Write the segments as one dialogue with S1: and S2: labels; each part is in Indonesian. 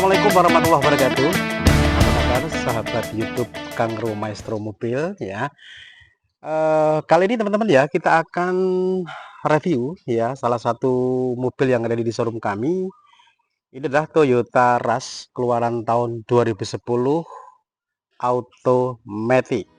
S1: Assalamualaikum warahmatullahi wabarakatuh. Apa kabar sahabat YouTube Kangro Maestro Mobil ya. Kali ini teman-teman ya kita akan review ya salah satu mobil yang ada di showroom kami. Ini adalah Toyota Rush keluaran tahun 2010 Automatic.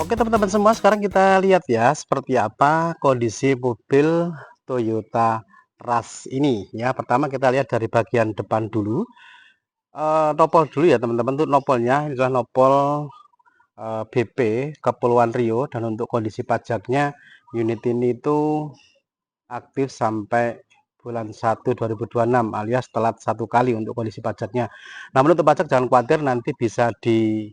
S1: Oke teman-teman semua, sekarang kita lihat ya seperti apa kondisi mobil Toyota Rush ini ya. Pertama kita lihat dari bagian depan dulu. Nopol dulu ya teman-teman, untuk nopolnya ini adalah nopol BP Kepulauan Riau, dan untuk kondisi pajaknya unit ini itu aktif sampai bulan 1 2026 alias telat 1 kali untuk kondisi pajaknya. Namun untuk pajak jangan khawatir, nanti bisa di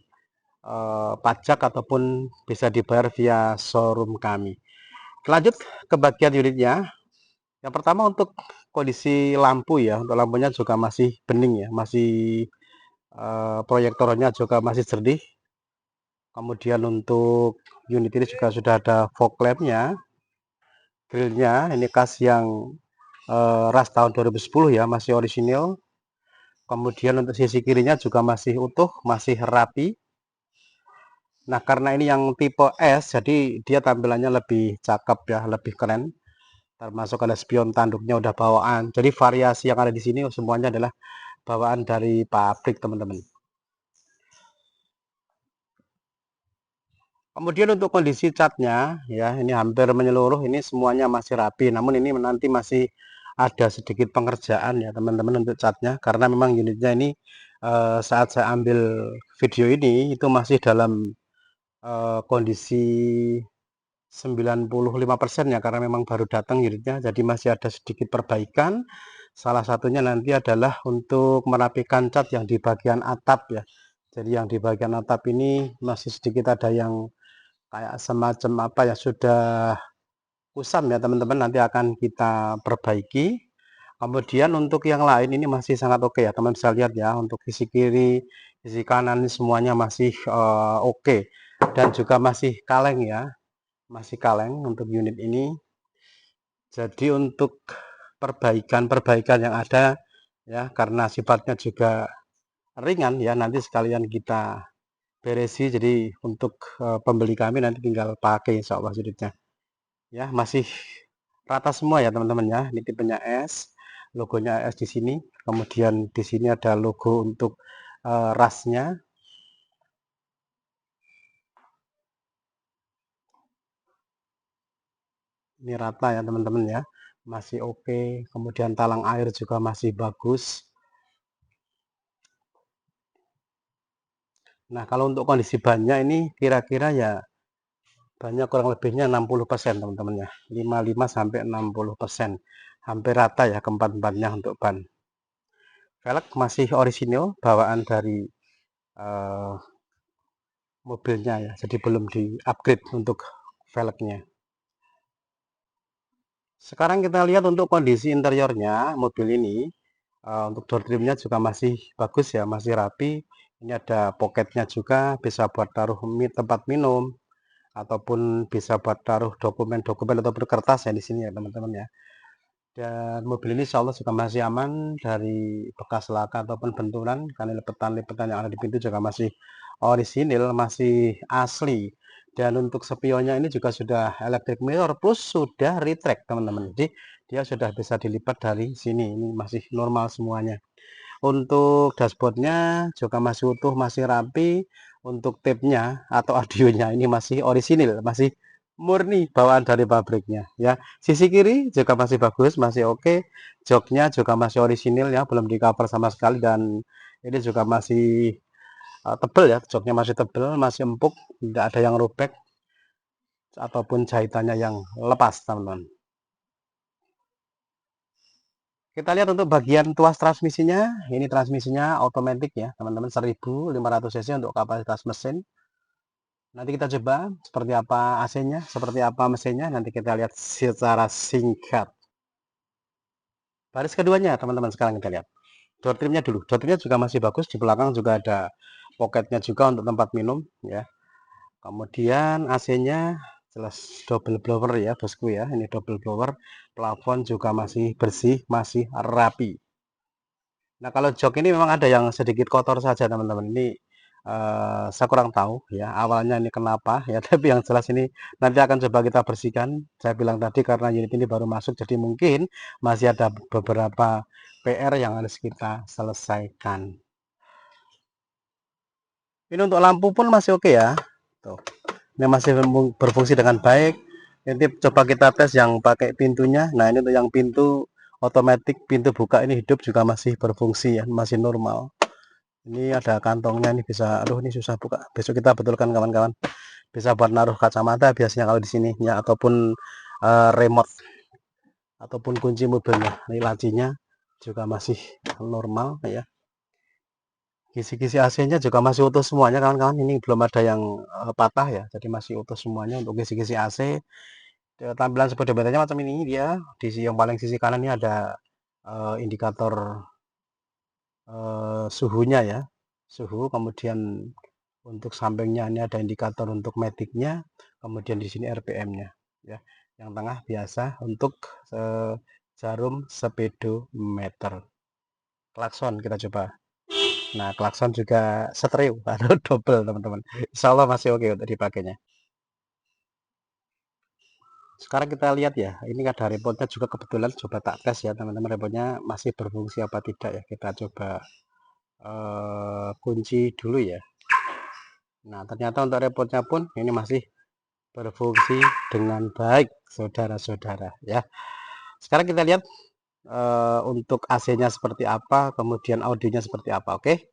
S1: pajak ataupun bisa dibayar via showroom kami. Lanjut ke bagian unitnya. Yang pertama untuk kondisi lampu ya, untuk lampunya juga masih bening ya, masih proyektornya juga masih jernih. Kemudian untuk unit ini juga sudah ada fog lampnya. Grillnya ini khas yang Rush tahun 2010 ya, masih orisinil. Kemudian untuk sisi kirinya juga masih utuh, masih rapi. Nah, karena ini yang tipe S, jadi dia tampilannya lebih cakep ya, lebih keren. Termasuk ada spion tanduknya udah bawaan. Jadi variasi yang ada di sini semuanya adalah bawaan dari pabrik, teman-teman. Kemudian untuk kondisi catnya ya, ini hampir menyeluruh, ini semuanya masih rapi. Namun ini nanti masih ada sedikit pengerjaan ya teman-teman untuk catnya, karena memang unitnya ini saat saya ambil video ini itu masih dalam kondisi 95% ya, karena memang baru datang unitnya, jadi masih ada sedikit perbaikan. Salah satunya nanti adalah untuk merapikan cat yang di bagian atap ya. Jadi yang di bagian atap ini masih sedikit ada yang kayak semacam apa ya, sudah kusam ya teman-teman, nanti akan kita perbaiki. Kemudian untuk yang lain ini masih sangat oke ya teman, bisa lihat ya, untuk sisi kiri, sisi kanan ini semuanya masih oke, dan juga masih kaleng ya, masih kaleng untuk unit ini. Jadi untuk perbaikan-perbaikan yang ada ya, karena sifatnya juga ringan ya, nanti sekalian kita beresi, jadi untuk pembeli kami nanti tinggal pakai insya Allah unitnya ya. Masih rata semua ya teman-teman ya, ini tipenya S, logonya S di sini, kemudian di sini ada logo untuk rasnya. Ini rata ya teman-teman ya, masih oke. Kemudian talang air juga masih bagus. Nah, kalau untuk kondisi bannya ini kira-kira ya banyak kurang lebihnya 60% teman-teman ya, 55 sampai 60%, hampir rata ya keempat-empatnya untuk ban. Velg masih orisinil bawaan dari mobilnya ya, jadi belum di upgrade untuk velgnya. Sekarang kita lihat untuk kondisi interiornya mobil ini. Untuk door trimnya juga masih bagus ya, masih rapi. Ini ada poketnya juga, bisa buat taruh tempat minum ataupun bisa buat taruh dokumen-dokumen ataupun kertas ya di sini ya teman-teman ya. Dan mobil ini insya Allah juga masih aman dari bekas laka ataupun benturan, karena lipetan-lipetan yang ada di pintu juga masih orisinil, masih asli. Dan untuk spionnya ini juga sudah electric mirror plus sudah retract teman-teman, jadi dia sudah bisa dilipat dari sini, ini masih normal semuanya. Untuk dashboardnya juga masih utuh, masih rapi. Untuk tape-nya atau audionya ini masih orisinil, masih murni bawaan dari pabriknya ya. Sisi kiri juga masih bagus, masih oke. Joknya juga masih orisinil ya, belum di cover sama sekali, dan ini juga masih tebel ya, joknya masih tebel, masih empuk, tidak ada yang robek ataupun jahitannya yang lepas teman-teman. Kita lihat untuk bagian tuas transmisinya. Ini transmisinya otomatis ya teman-teman, 1500 cc untuk kapasitas mesin. Nanti kita coba seperti apa AC-nya, seperti apa mesinnya, nanti kita lihat secara singkat. Baris keduanya teman-teman, sekarang kita lihat door trimnya dulu. Door trimnya juga masih bagus, di belakang juga ada poketnya juga untuk tempat minum ya. Kemudian AC-nya jelas double blower ya bosku ya, ini double blower. Plafon juga masih bersih, masih rapi. Nah, kalau jok ini memang ada yang sedikit kotor saja teman-teman. Ini saya kurang tahu ya awalnya ini kenapa ya, tapi yang jelas ini nanti akan coba kita bersihkan. Saya bilang tadi karena unit ini baru masuk, jadi mungkin masih ada beberapa PR yang harus kita selesaikan. Ini untuk lampu pun masih oke ya. Tuh. Ini masih berfungsi dengan baik. Nanti coba kita tes yang pakai pintunya. Nah, ini untuk yang pintu otomatis, pintu buka ini hidup juga masih berfungsi ya, masih normal. Ini ada kantongnya, ini bisa, aduh ini susah buka. Besok kita betulkan kawan-kawan. Bisa buat naruh kacamata biasanya kalau di sini ya, ataupun remote ataupun kunci mobilnya. Ini lacinya juga masih normal ya. Kisi-kisi AC-nya juga masih utuh semuanya kawan-kawan. Ini belum ada yang patah ya, jadi masih utuh semuanya untuk kisi-kisi AC. Tampilan speedometernya macam ini dia. Di sisi yang paling sisi kanan ini ada indikator suhunya ya, suhu. Kemudian untuk sampingnya ini ada indikator untuk metiknya. Kemudian di sini RPM-nya ya. Yang tengah biasa untuk jarum speedometer. Klakson kita coba. Nah, klakson juga stereo atau double teman-teman. Insya Allah masih oke untuk dipakainya. Sekarang kita lihat ya, ini ada remote-nya juga, kebetulan coba tak tes ya teman-teman, remote-nya masih berfungsi apa tidak ya. Kita coba kunci dulu ya. Nah, ternyata untuk remote-nya pun ini masih berfungsi dengan baik saudara-saudara ya. Sekarang kita lihat untuk AC-nya seperti apa, kemudian audionya seperti apa. Oke.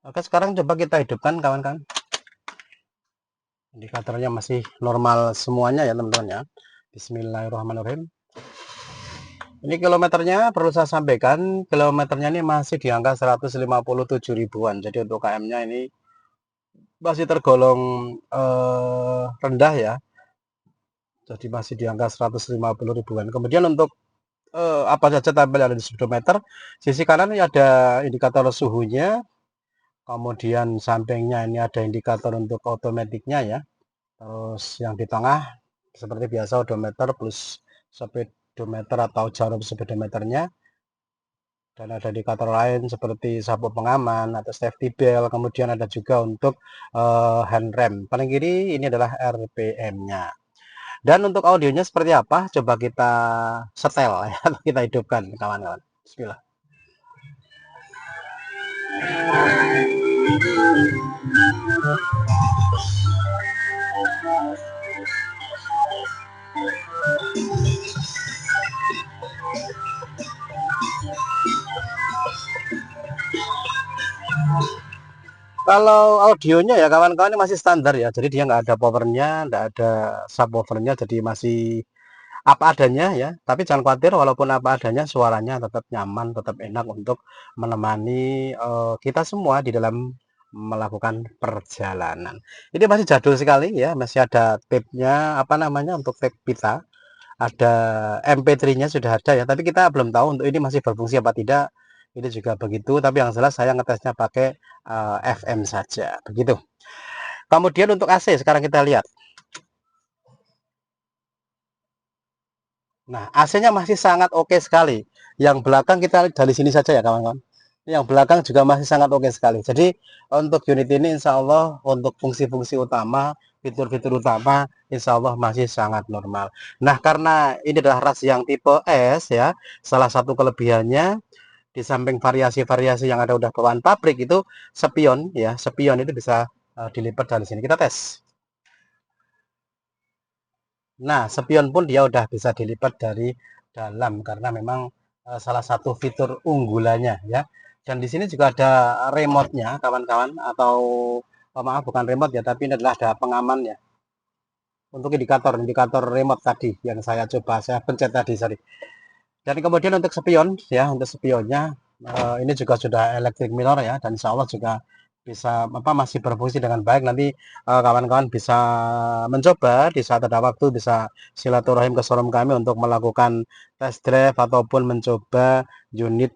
S1: Oke, sekarang coba kita hidupkan kawan-kawan. Indikatornya masih normal semuanya ya teman-teman ya. Bismillahirrahmanirrahim. Ini kilometernya perlu saya sampaikan, kilometernya ini masih di angka 157 ribuan. Jadi untuk KM-nya ini masih tergolong rendah ya. Jadi masih di angka 150 ribuan. Kemudian untuk apa saja tampil ada di speedometer, sisi kanan ini ada indikator suhunya. Kemudian sampingnya ini ada indikator untuk otomatiknya ya. Terus yang di tengah seperti biasa odometer plus speedometer atau jarum speedometernya. Dan ada indikator lain seperti sabuk pengaman atau safety belt. Kemudian ada juga untuk hand rem. Paling kiri ini adalah RPM-nya. Dan untuk audionya seperti apa? Coba kita setel ya, kita hidupkan kawan-kawan. Bismillah. Kalau audionya ya kawan-kawan ini masih standar ya, jadi dia nggak ada powernya, nggak ada subwoofernya, jadi masih apa adanya ya. Tapi jangan khawatir, walaupun apa adanya suaranya tetap nyaman, tetap enak untuk menemani kita semua di dalam melakukan perjalanan. Ini masih jadul sekali ya, masih ada tape-nya, apa namanya, untuk tape pita. Ada MP3-nya sudah ada ya, tapi kita belum tahu untuk ini masih berfungsi apa tidak. Ini juga begitu, tapi yang jelas saya ngetesnya pakai FM saja, begitu. Kemudian untuk AC sekarang kita lihat. Nah, AC-nya masih sangat oke sekali. Yang belakang kita dari sini saja ya kawan-kawan. Yang belakang juga masih sangat oke sekali. Jadi untuk unit ini insya Allah untuk fungsi-fungsi utama, fitur-fitur utama insya Allah masih sangat normal. Nah, karena ini adalah ras yang tipe S ya, salah satu kelebihannya di samping variasi-variasi yang ada udah bawaan pabrik itu spion ya, spion itu bisa dilipat dari sini. Kita tes. Nah, spion pun dia udah bisa dilipat dari dalam karena memang salah satu fitur unggulannya ya. Dan di sini juga ada remote-nya kawan-kawan, atau maaf bukan remote ya, tapi ini adalah ada pengamannya. Untuk indikator remote tadi yang saya pencet tadi, sorry. Dan kemudian untuk spion ya, untuk spionnya ini juga sudah electric mirror ya, dan insya Allah juga bisa apa masih berfungsi dengan baik. Nanti kawan-kawan bisa mencoba di saat ada waktu, bisa silaturahim ke showroom kami untuk melakukan test drive ataupun mencoba unit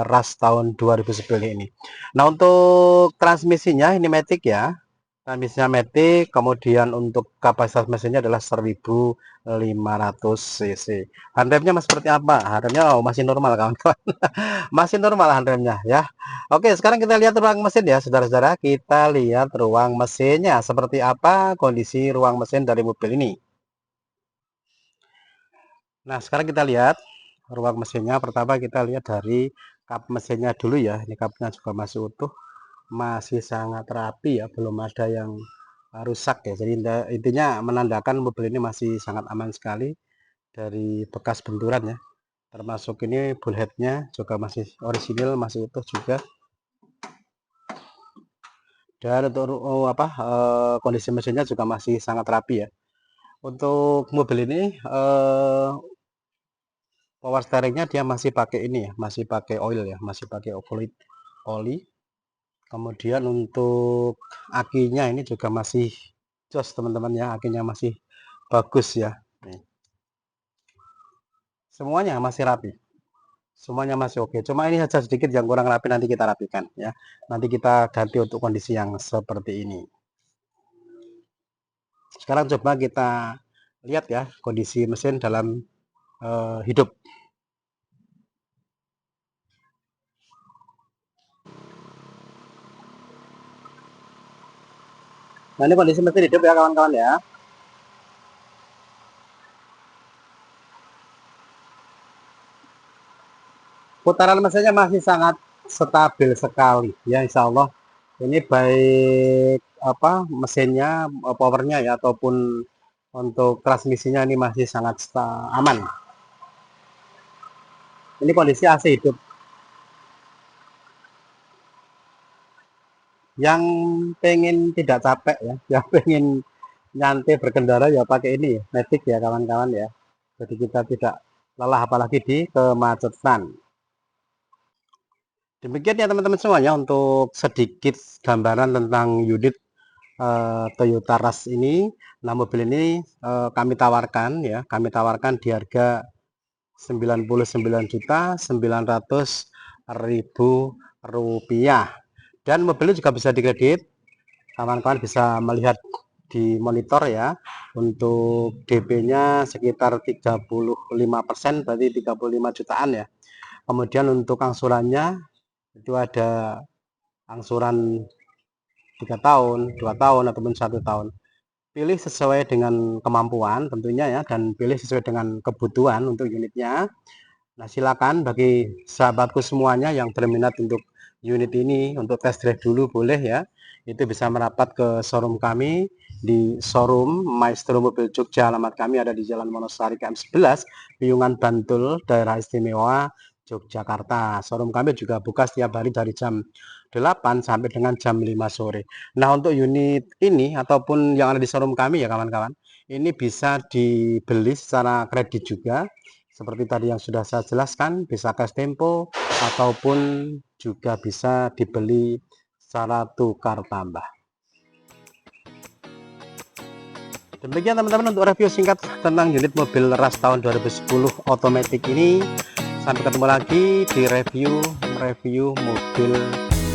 S1: RAS tahun 2010 ini. Nah, untuk transmisinya ini matic ya. Transmisinya matic, kemudian untuk kapasitas mesinnya adalah 1500 cc. Handremnya seperti apa? Handremnya masih normal kawan-kawan. Masih normal handremnya ya. Oke, sekarang kita lihat ruang mesin ya, saudara-saudara. Kita lihat ruang mesinnya seperti apa kondisi ruang mesin dari mobil ini. Nah, sekarang kita lihat ruang mesinnya. Pertama kita lihat dari kap mesinnya dulu ya. Ini kapnya juga masih utuh, masih sangat rapi ya, belum ada yang rusak ya. Jadi intinya menandakan mobil ini masih sangat aman sekali dari bekas benturan ya. Termasuk ini bullheadnya juga masih orisinil, masih utuh juga. Dan untuk kondisi mesinnya juga masih sangat rapi ya. Untuk mobil ini power steeringnya dia masih pakai ini ya, masih pakai oil ya, masih pakai fluid oli. Kemudian untuk akinya ini juga masih jos teman-teman ya, akinya masih bagus ya. Nih. Semuanya masih rapi, semuanya masih oke. Cuma ini saja sedikit yang kurang rapi, nanti kita rapikan ya. Nanti kita ganti untuk kondisi yang seperti ini. Sekarang coba kita lihat ya kondisi mesin dalam hidup. Nah, ini kondisi mesin hidup ya kawan-kawan ya. Putaran mesinnya masih sangat stabil sekali ya, insya Allah. Ini baik apa mesinnya, powernya ya, ataupun untuk transmisinya ini masih sangat aman. Ini kondisi AC hidup. Yang pengen tidak capek ya, yang pengen nyantai berkendara ya pakai ini matic ya kawan-kawan ya. Jadi kita tidak lelah apalagi di kemacetan. Demikian ya teman-teman semuanya untuk sedikit gambaran tentang unit Toyota Rush ini. Nah, mobil ini kami tawarkan ya, kami tawarkan di harga 99.900.000 rupiah. Dan mobilnya juga bisa dikredit. Kawan-kawan bisa melihat di monitor ya. Untuk DP-nya sekitar 35%, berarti 35 jutaan ya. Kemudian untuk angsurannya itu ada angsuran 3 tahun, 2 tahun, ataupun 1 tahun. Pilih sesuai dengan kemampuan tentunya ya, dan pilih sesuai dengan kebutuhan untuk unitnya. Nah, silakan bagi sahabatku semuanya yang berminat untuk unit ini, untuk test drive dulu boleh ya. Itu bisa merapat ke showroom kami di showroom Maestro Mobil Jogja. Alamat kami ada di Jalan Wonosari KM 11, Piungan Bantul, Daerah Istimewa Yogyakarta. Showroom kami juga buka setiap hari dari jam 8 sampai dengan jam 5 sore. Nah, untuk unit ini ataupun yang ada di showroom kami ya kawan-kawan, ini bisa dibeli secara kredit juga. Seperti tadi yang sudah saya jelaskan, bisa cash tempo ataupun juga bisa dibeli secara tukar tambah. Demikian teman-teman untuk review singkat tentang unit mobil Rush tahun 2010 otomatis ini. Sampai ketemu lagi di review mobil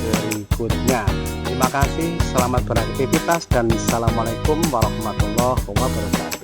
S1: berikutnya. Terima kasih, selamat beraktivitas, dan assalamualaikum warahmatullahi wabarakatuh.